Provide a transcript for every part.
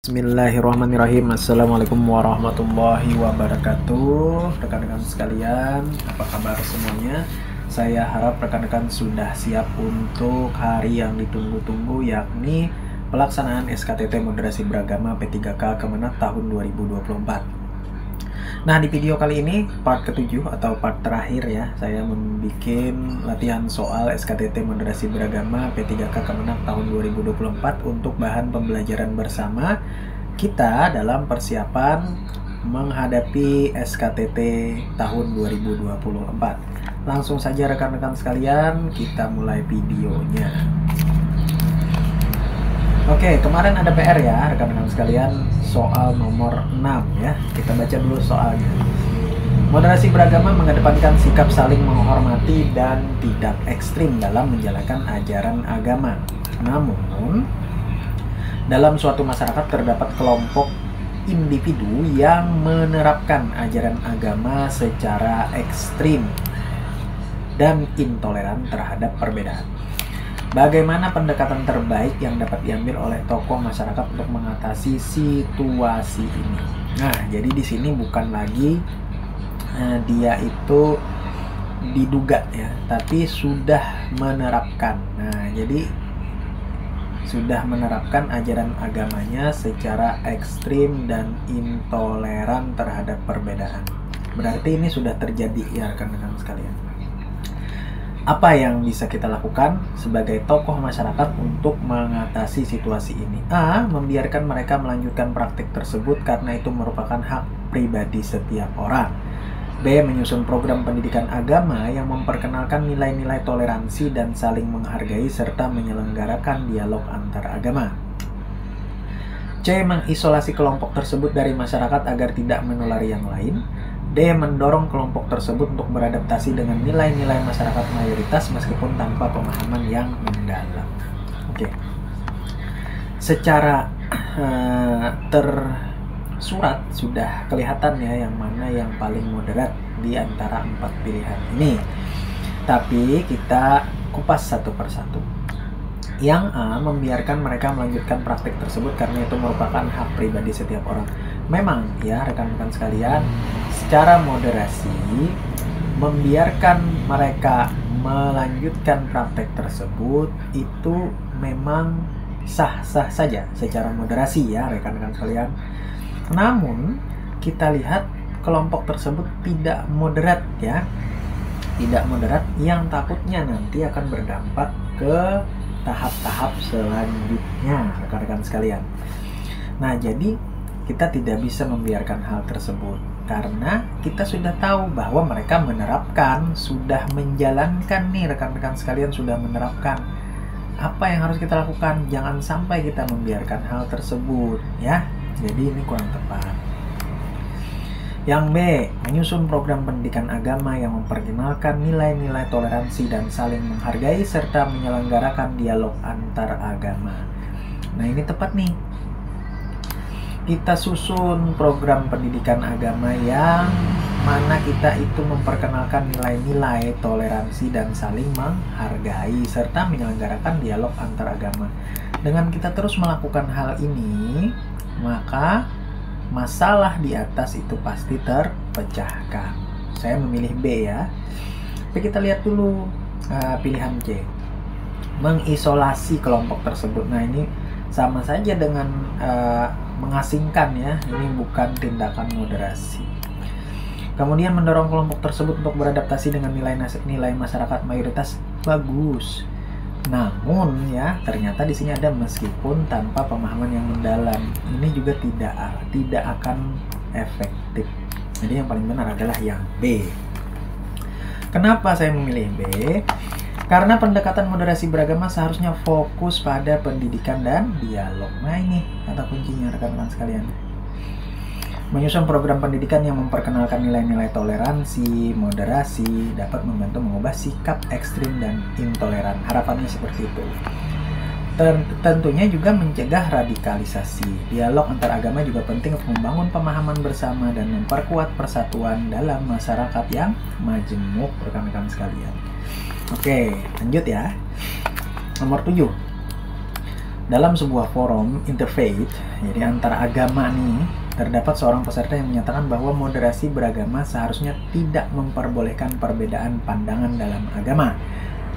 Bismillahirrahmanirrahim. Assalamualaikum warahmatullahi wabarakatuh. Rekan-rekan sekalian, apa kabar semuanya? Saya harap rekan-rekan sudah siap untuk hari yang ditunggu-tunggu, yakni pelaksanaan SKTT Moderasi Beragama P3K Kemenak tahun 2024. Nah, di video kali ini part ke-7 atau part terakhir ya, saya membuat latihan soal SKTT Moderasi Beragama P3K Kemenak tahun 2024 untuk bahan pembelajaran bersama kita dalam persiapan menghadapi SKTT tahun 2024. Langsung saja rekan-rekan sekalian, kita mulai videonya. Oke, kemarin ada PR ya rekan-rekan sekalian, soal nomor 6 ya. Kita baca dulu soalnya. Moderasi beragama mengedepankan sikap saling menghormati dan tidak ekstrim dalam menjalankan ajaran agama. Namun, dalam suatu masyarakat terdapat kelompok individu yang menerapkan ajaran agama secara ekstrim dan intoleran terhadap perbedaan. Bagaimana pendekatan terbaik yang dapat diambil oleh tokoh masyarakat untuk mengatasi situasi ini? Nah, jadi di sini bukan lagi dia itu diduga ya, tapi sudah menerapkan. Nah, jadi sudah menerapkan ajaran agamanya secara ekstrim dan intoleran terhadap perbedaan. Berarti ini sudah terjadi ya rekan-rekan sekalian. Apa yang bisa kita lakukan sebagai tokoh masyarakat untuk mengatasi situasi ini? A. Membiarkan mereka melanjutkan praktik tersebut karena itu merupakan hak pribadi setiap orang. B. Menyusun program pendidikan agama yang memperkenalkan nilai-nilai toleransi dan saling menghargai serta menyelenggarakan dialog antar agama. C. Mengisolasi kelompok tersebut dari masyarakat agar tidak menulari yang lain. D. Mendorong kelompok tersebut untuk beradaptasi dengan nilai-nilai masyarakat mayoritas meskipun tanpa pemahaman yang mendalam. Oke. Secara tersurat sudah kelihatan ya yang mana yang paling moderat di antara 4 pilihan ini. Tapi kita kupas satu persatu. Yang A, membiarkan mereka melanjutkan praktik tersebut karena itu merupakan hak pribadi setiap orang. Memang ya rekan-rekan sekalian, secara moderasi membiarkan mereka melanjutkan praktek tersebut itu memang sah-sah saja secara moderasi ya rekan-rekan sekalian. Namun kita lihat kelompok tersebut tidak moderat ya, tidak moderat yang takutnya nanti akan berdampak ke tahap-tahap selanjutnya rekan-rekan sekalian. Nah, jadi kita tidak bisa membiarkan hal tersebut karena kita sudah tahu bahwa mereka menerapkan, sudah menjalankan nih rekan-rekan sekalian, sudah menerapkan. Apa yang harus kita lakukan? Jangan sampai kita membiarkan hal tersebut ya. Jadi ini kurang tepat. Yang B, menyusun program pendidikan agama yang memperkenalkan nilai-nilai toleransi dan saling menghargai serta menyelenggarakan dialog antar agama. Nah, ini tepat nih. Kita susun program pendidikan agama yang mana kita itu memperkenalkan nilai-nilai toleransi dan saling menghargai serta menyelenggarakan dialog antar agama. Dengan kita terus melakukan hal ini, maka masalah di atas itu pasti terpecahkan. Saya memilih B ya. Tapi kita lihat dulu pilihan C. Mengisolasi kelompok tersebut. Nah, ini sama saja dengan mengasingkan ya. Ini bukan tindakan moderasi. Kemudian mendorong kelompok tersebut untuk beradaptasi dengan nilai masyarakat mayoritas. Bagus. Namun ya ternyata di sini ada meskipun tanpa pemahaman yang mendalam. Ini juga tidak akan efektif. Jadi yang paling benar adalah yang B. Kenapa saya memilih B? Karena pendekatan moderasi beragama seharusnya fokus pada pendidikan dan dialog. Nah, ini kata kuncinya rekan-rekan sekalian. Menyusun program pendidikan yang memperkenalkan nilai-nilai toleransi, moderasi, dapat membantu mengubah sikap ekstrim dan intoleran. Harapannya seperti itu. Tentunya juga mencegah radikalisasi. Dialog antar agama juga penting untuk membangun pemahaman bersama dan memperkuat persatuan dalam masyarakat yang majemuk, rekan-rekan sekalian. Oke, lanjut ya. Nomor 7. Dalam sebuah forum interfaith, jadi antara agama nih, terdapat seorang peserta yang menyatakan bahwa moderasi beragama seharusnya tidak memperbolehkan perbedaan pandangan dalam agama,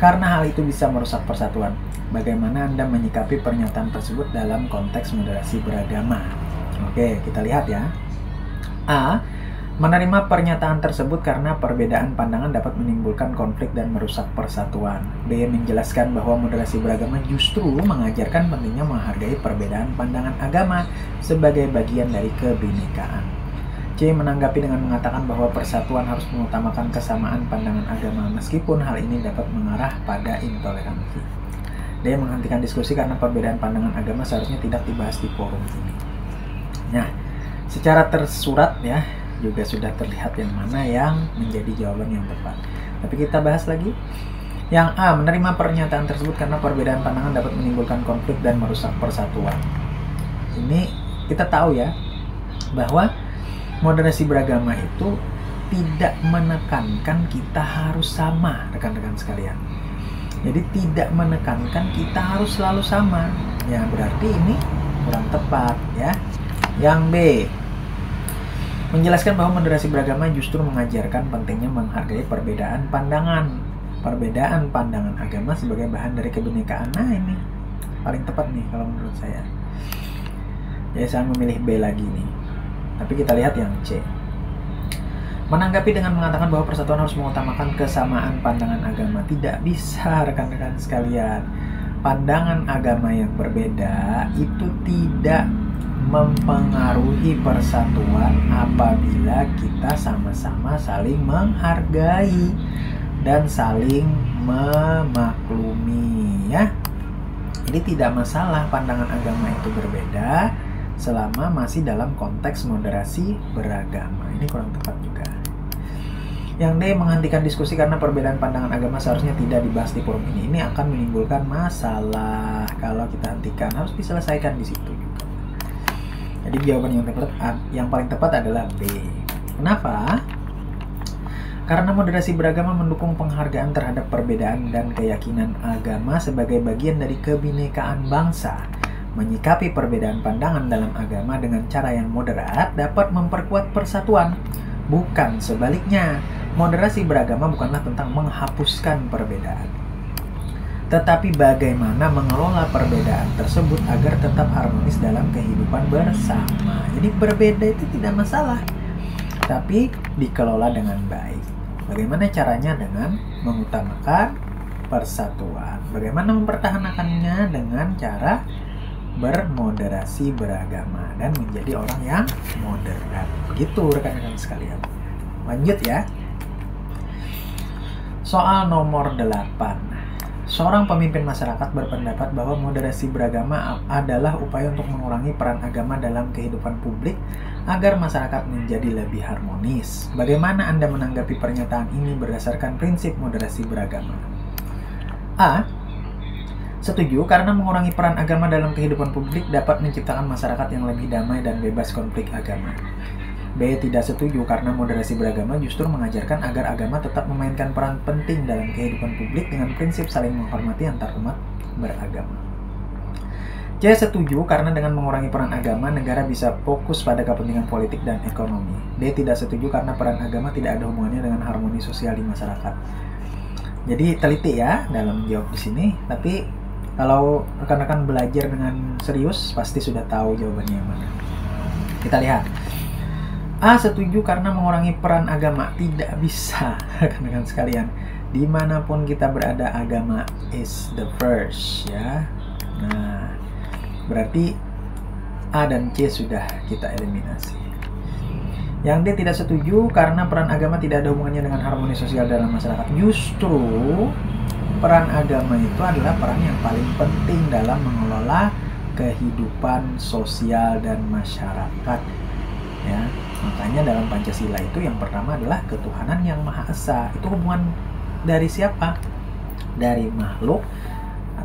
karena hal itu bisa merusak persatuan. Bagaimana Anda menyikapi pernyataan tersebut dalam konteks moderasi beragama? Oke, kita lihat ya. A. Menerima pernyataan tersebut karena perbedaan pandangan dapat menimbulkan konflik dan merusak persatuan. B. Menjelaskan bahwa moderasi beragama justru mengajarkan pentingnya menghargai perbedaan pandangan agama sebagai bagian dari kebinekaan. C. Menanggapi dengan mengatakan bahwa persatuan harus mengutamakan kesamaan pandangan agama meskipun hal ini dapat mengarah pada intoleransi. D. Menghentikan diskusi karena perbedaan pandangan agama seharusnya tidak dibahas di forum ini. Nah, secara tersurat ya, juga sudah terlihat yang mana yang menjadi jawaban yang tepat. Tapi kita bahas lagi. Yang A, menerima pernyataan tersebut karena perbedaan pandangan dapat menimbulkan konflik dan merusak persatuan. Ini kita tahu ya, bahwa moderasi beragama itu tidak menekankan kita harus sama, rekan-rekan sekalian. Jadi tidak menekankan kita harus selalu sama. Ya, berarti ini kurang tepat ya. Yang B, menjelaskan bahwa moderasi beragama justru mengajarkan pentingnya menghargai perbedaan pandangan agama sebagai bahan dari kebinekaan. Nah, ini paling tepat nih kalau menurut saya. Jadi saya memilih B lagi nih. Tapi kita lihat yang C. Menanggapi dengan mengatakan bahwa persatuan harus mengutamakan kesamaan pandangan agama. Tidak bisa, rekan-rekan sekalian. Pandangan agama yang berbeda itu tidak mempengaruhi persatuan apabila kita sama-sama saling menghargai dan saling memaklumi ya. Jadi tidak masalah pandangan agama itu berbeda selama masih dalam konteks moderasi beragama. Ini kurang tepat juga. Yang D, menghentikan diskusi karena perbedaan pandangan agama seharusnya tidak dibahas di forum ini. Ini akan menimbulkan masalah. Kalau kita hentikan, harus diselesaikan di situ juga. Jadi jawaban yang paling tepat adalah B. Kenapa? Karena moderasi beragama mendukung penghargaan terhadap perbedaan dan keyakinan agama sebagai bagian dari kebinekaan bangsa. Menyikapi perbedaan pandangan dalam agama dengan cara yang moderat dapat memperkuat persatuan. Bukan sebaliknya, moderasi beragama bukanlah tentang menghapuskan perbedaan, tetapi bagaimana mengelola perbedaan tersebut agar tetap harmonis dalam kehidupan bersama. Jadi berbeda itu tidak masalah, tapi dikelola dengan baik. Bagaimana caranya? Dengan mengutamakan persatuan. Bagaimana mempertahankannya? Dengan cara bermoderasi beragama dan menjadi orang yang moderat. Begitu rekan-rekan sekalian. Lanjut ya. Soal nomor 8. Seorang pemimpin masyarakat berpendapat bahwa moderasi beragama adalah upaya untuk mengurangi peran agama dalam kehidupan publik agar masyarakat menjadi lebih harmonis. Bagaimana Anda menanggapi pernyataan ini berdasarkan prinsip moderasi beragama? A. Setuju, karena mengurangi peran agama dalam kehidupan publik dapat menciptakan masyarakat yang lebih damai dan bebas konflik agama. B. Tidak setuju, karena moderasi beragama justru mengajarkan agar agama tetap memainkan peran penting dalam kehidupan publik dengan prinsip saling menghormati antar umat beragama. C. Setuju, karena dengan mengurangi peran agama, negara bisa fokus pada kepentingan politik dan ekonomi. D. Tidak setuju, karena peran agama tidak ada hubungannya dengan harmoni sosial di masyarakat. Jadi teliti ya dalam menjawab di sini, tapi kalau rekan-rekan belajar dengan serius, pasti sudah tahu jawabannya yang mana. Kita lihat. A. Setuju, karena mengurangi peran agama. Tidak bisa, rekan-rekan sekalian. Dimanapun kita berada, agama is the first, ya. Nah, berarti A dan C sudah kita eliminasi. Yang D. Tidak setuju, karena peran agama tidak ada hubungannya dengan harmoni sosial dalam masyarakat. Justru peran agama itu adalah peran yang paling penting dalam mengelola kehidupan sosial dan masyarakat. Ya, makanya dalam Pancasila itu yang pertama adalah ketuhanan yang Maha Esa. Itu hubungan dari siapa? Dari makhluk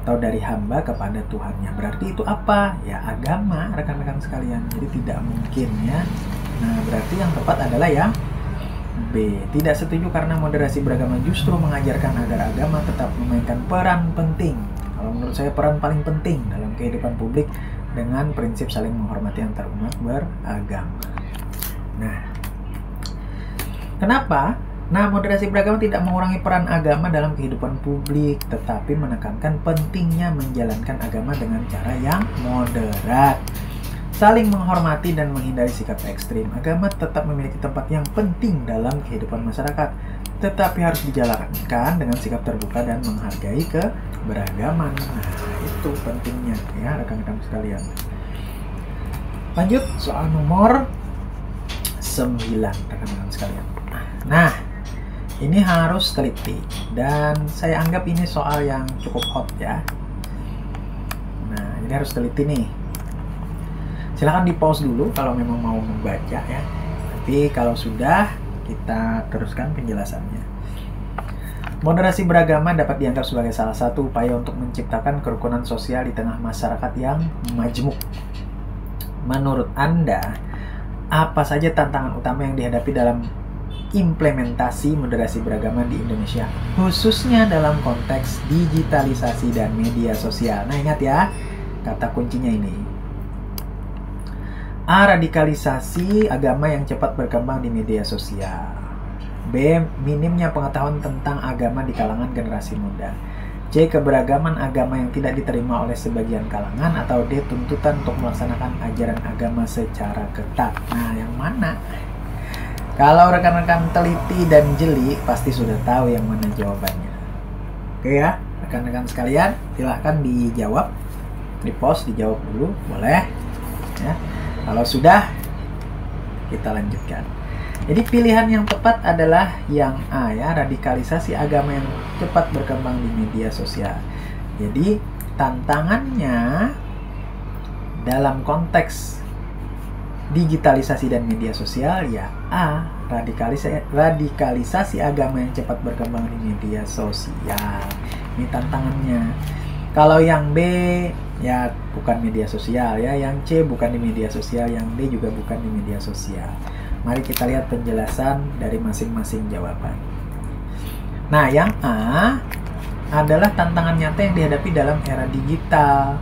atau dari hamba kepada Tuhannya. Berarti itu apa? Ya agama, rekan-rekan sekalian. Jadi tidak mungkin ya. Nah, berarti yang tepat adalah yang B. Tidak setuju, karena moderasi beragama justru mengajarkan agar agama tetap memainkan peran penting. Kalau menurut saya peran paling penting dalam kehidupan publik dengan prinsip saling menghormati antar umat beragama. Nah, kenapa? Nah, moderasi beragama tidak mengurangi peran agama dalam kehidupan publik, tetapi menekankan pentingnya menjalankan agama dengan cara yang moderat. Saling menghormati dan menghindari sikap ekstrim. Agama tetap memiliki tempat yang penting dalam kehidupan masyarakat, tetapi harus dijalankan dengan sikap terbuka dan menghargai keberagaman. Nah, itu pentingnya ya rekan-rekan sekalian. Lanjut soal nomor 9 rekan-rekan sekalian. Nah, ini harus teliti dan saya anggap ini soal yang cukup hot ya. Nah, ini harus teliti nih. Silahkan di pause dulu kalau memang mau membaca ya. Tapi kalau sudah, kita teruskan penjelasannya. Moderasi beragama dapat dianggap sebagai salah satu upaya untuk menciptakan kerukunan sosial di tengah masyarakat yang majmuk. Menurut Anda, apa saja tantangan utama yang dihadapi dalam implementasi moderasi beragama di Indonesia, khususnya dalam konteks digitalisasi dan media sosial? Nah, ingat ya, kata kuncinya ini. A. Radikalisasi agama yang cepat berkembang di media sosial. B. Minimnya pengetahuan tentang agama di kalangan generasi muda. C. Keberagaman agama yang tidak diterima oleh sebagian kalangan. Atau D. Tuntutan untuk melaksanakan ajaran agama secara ketat. Nah, yang mana? Kalau rekan-rekan teliti dan jeli, pasti sudah tahu yang mana jawabannya. Oke ya, rekan-rekan sekalian, silahkan dijawab. Di pause, dijawab dulu, boleh ya. Kalau sudah, kita lanjutkan. Jadi pilihan yang tepat adalah yang A ya, radikalisasi agama yang cepat berkembang di media sosial. Jadi tantangannya dalam konteks digitalisasi dan media sosial ya A, radikalisasi agama yang cepat berkembang di media sosial. Ini tantangannya. Kalau yang B ya bukan media sosial ya, yang C bukan di media sosial, yang D juga bukan di media sosial. Mari kita lihat penjelasan dari masing-masing jawaban. Nah, yang A adalah tantangan nyata yang dihadapi dalam era digital.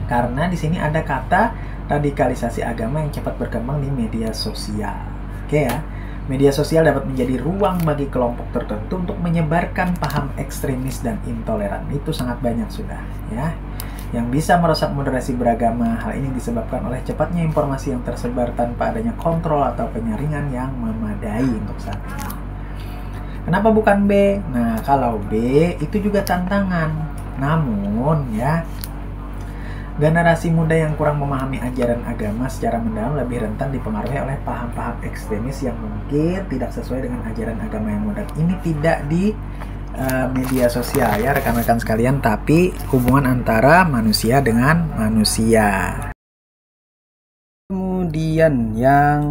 Karena di sini ada kata radikalisasi agama yang cepat berkembang di media sosial. Oke ya. Media sosial dapat menjadi ruang bagi kelompok tertentu untuk menyebarkan paham ekstremis dan intoleran. Itu sangat banyak sudah ya. Yang bisa merusak moderasi beragama. Hal ini disebabkan oleh cepatnya informasi yang tersebar tanpa adanya kontrol atau penyaringan yang memadai untuk saat ini. Kenapa bukan B? Nah, kalau B itu juga tantangan. Namun ya, generasi muda yang kurang memahami ajaran agama secara mendalam lebih rentan dipengaruhi oleh paham-paham ekstremis yang mungkin tidak sesuai dengan ajaran agama yang modern. Ini tidak di media sosial ya rekan-rekan sekalian, tapi hubungan antara manusia dengan manusia. Kemudian yang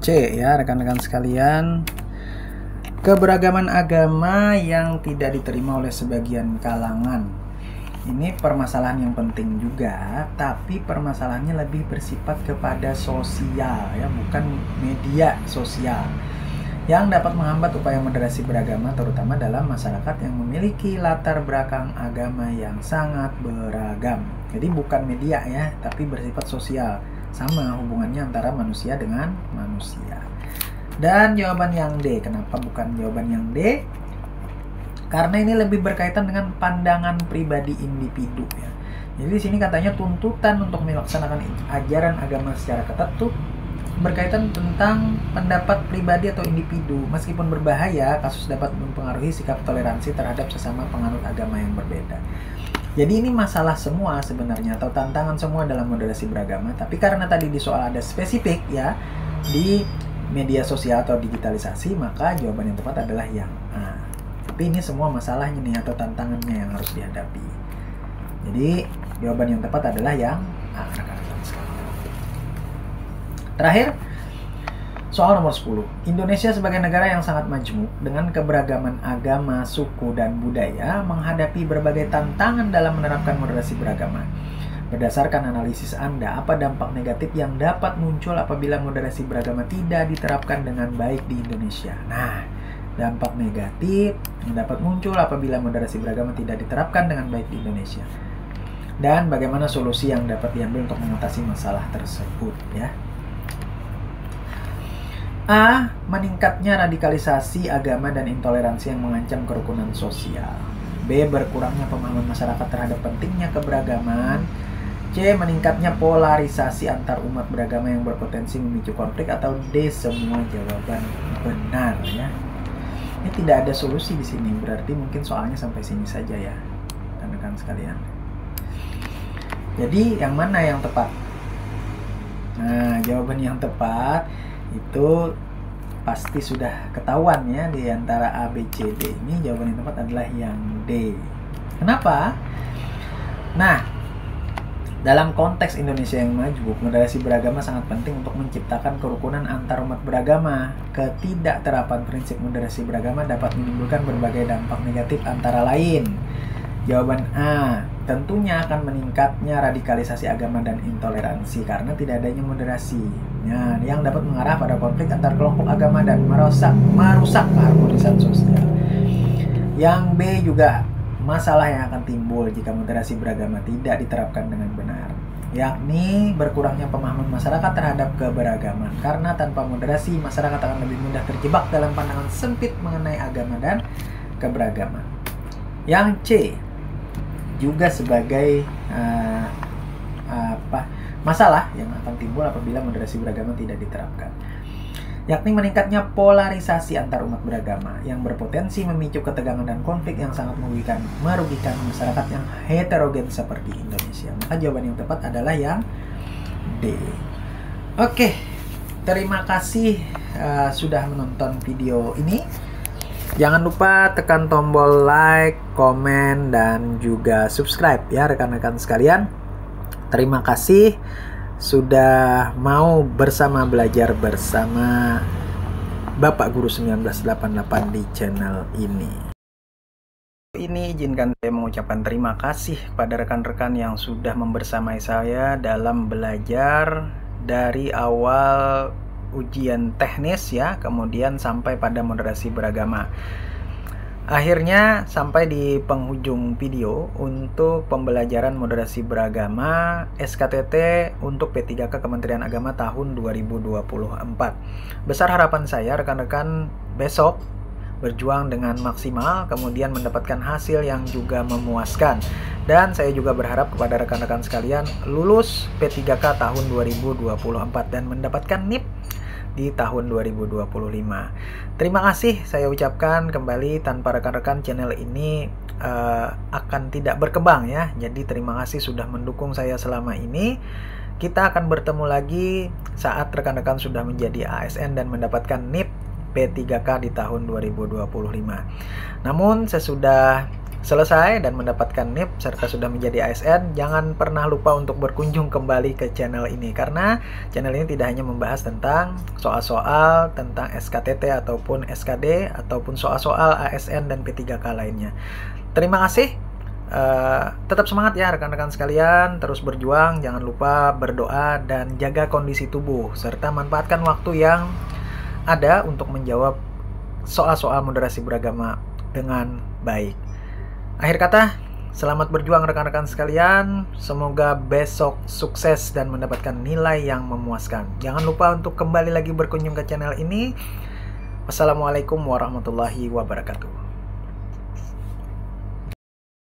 C ya rekan-rekan sekalian, keberagaman agama yang tidak diterima oleh sebagian kalangan. Ini permasalahan yang penting juga, tapi permasalahannya lebih bersifat kepada sosial ya, bukan media sosial, yang dapat menghambat upaya moderasi beragama terutama dalam masyarakat yang memiliki latar belakang agama yang sangat beragam. Jadi bukan media ya, tapi bersifat sosial, sama hubungannya antara manusia dengan manusia. Dan jawaban yang D, kenapa bukan jawaban yang D? Karena ini lebih berkaitan dengan pandangan pribadi individu ya. Jadi di sini katanya tuntutan untuk melaksanakan ajaran agama secara ketat tuh berkaitan tentang pendapat pribadi atau individu. Meskipun berbahaya, kasus dapat mempengaruhi sikap toleransi terhadap sesama penganut agama yang berbeda. Jadi ini masalah semua sebenarnya, atau tantangan semua dalam moderasi beragama. Tapi karena tadi di soal ada spesifik ya, di media sosial atau digitalisasi, maka jawaban yang tepat adalah yang A. Tapi ini semua masalahnya nih, atau tantangannya yang harus dihadapi. Jadi jawaban yang tepat adalah yang A. Terakhir, soal nomor 10. Indonesia sebagai negara yang sangat majmuk dengan keberagaman agama, suku, dan budaya menghadapi berbagai tantangan dalam menerapkan moderasi beragama. Berdasarkan analisis Anda, apa dampak negatif yang dapat muncul apabila moderasi beragama tidak diterapkan dengan baik di Indonesia? Nah, Dampak negatif yang dapat muncul apabila moderasi beragama tidak diterapkan dengan baik di Indonesia. Dan bagaimana solusi yang dapat diambil untuk mengatasi masalah tersebut ya. A. Meningkatnya radikalisasi agama dan intoleransi yang mengancam kerukunan sosial. B. Berkurangnya pemahaman masyarakat terhadap pentingnya keberagaman. C. Meningkatnya polarisasi antar umat beragama yang berpotensi memicu konflik. Atau D. Semua jawaban benar ya. Ini tidak ada solusi di sini, berarti mungkin soalnya sampai sini saja ya, rekan-rekan sekalian. Jadi yang mana yang tepat? Nah, jawaban yang tepat itu pasti sudah ketahuan ya, di antara A, B, C, D. Ini jawaban yang tepat adalah yang D. Kenapa? Nah, dalam konteks Indonesia yang maju, moderasi beragama sangat penting untuk menciptakan kerukunan antar umat beragama. Ketidakterapan prinsip moderasi beragama dapat menimbulkan berbagai dampak negatif antara lain. Jawaban A, tentunya akan meningkatnya radikalisasi agama dan intoleransi karena tidak adanya moderasi. Nah, yang dapat mengarah pada konflik antar kelompok agama dan merusak keharmonisan sosial. Yang B juga masalah yang akan timbul jika moderasi beragama tidak diterapkan dengan benar, yakni berkurangnya pemahaman masyarakat terhadap keberagaman. Karena tanpa moderasi, masyarakat akan lebih mudah terjebak dalam pandangan sempit mengenai agama dan keberagaman. Yang C juga sebagai masalah yang akan timbul apabila moderasi beragama tidak diterapkan, yakni meningkatnya polarisasi antar umat beragama yang berpotensi memicu ketegangan dan konflik yang sangat merugikan masyarakat yang heterogen seperti Indonesia. Maka jawaban yang tepat adalah yang D. Oke, terima kasih sudah menonton video ini. Jangan lupa tekan tombol like, komen, dan juga subscribe ya rekan-rekan sekalian. Terima kasih sudah mau bersama belajar bersama Bapak Guru 1988 di channel ini. Ini izinkan saya mengucapkan terima kasih pada rekan-rekan yang sudah membersamai saya dalam belajar dari awal ujian teknis ya, kemudian sampai pada moderasi beragama. Akhirnya sampai di penghujung video untuk pembelajaran moderasi beragama SKTT untuk P3K Kementerian Agama tahun 2024. Besar harapan saya rekan-rekan besok berjuang dengan maksimal, kemudian mendapatkan hasil yang juga memuaskan. Dan saya juga berharap kepada rekan-rekan sekalian lulus P3K tahun 2024 dan mendapatkan NIP di tahun 2025. Terima kasih saya ucapkan kembali, tanpa rekan-rekan channel ini akan tidak berkembang ya. Jadi terima kasih sudah mendukung saya selama ini. Kita akan bertemu lagi saat rekan-rekan sudah menjadi ASN dan mendapatkan NIP P3K di tahun 2025. Namun sesudah selesai dan mendapatkan NIP serta sudah menjadi ASN, jangan pernah lupa untuk berkunjung kembali ke channel ini, karena channel ini tidak hanya membahas tentang soal-soal tentang SKTT ataupun SKD ataupun soal-soal ASN dan P3K lainnya. Terima kasih. Tetap semangat ya rekan-rekan sekalian, terus berjuang, jangan lupa berdoa dan jaga kondisi tubuh serta manfaatkan waktu yang ada untuk menjawab soal-soal moderasi beragama dengan baik. Akhir kata, selamat berjuang rekan-rekan sekalian. Semoga besok sukses dan mendapatkan nilai yang memuaskan. Jangan lupa untuk kembali lagi berkunjung ke channel ini. Wassalamualaikum warahmatullahi wabarakatuh.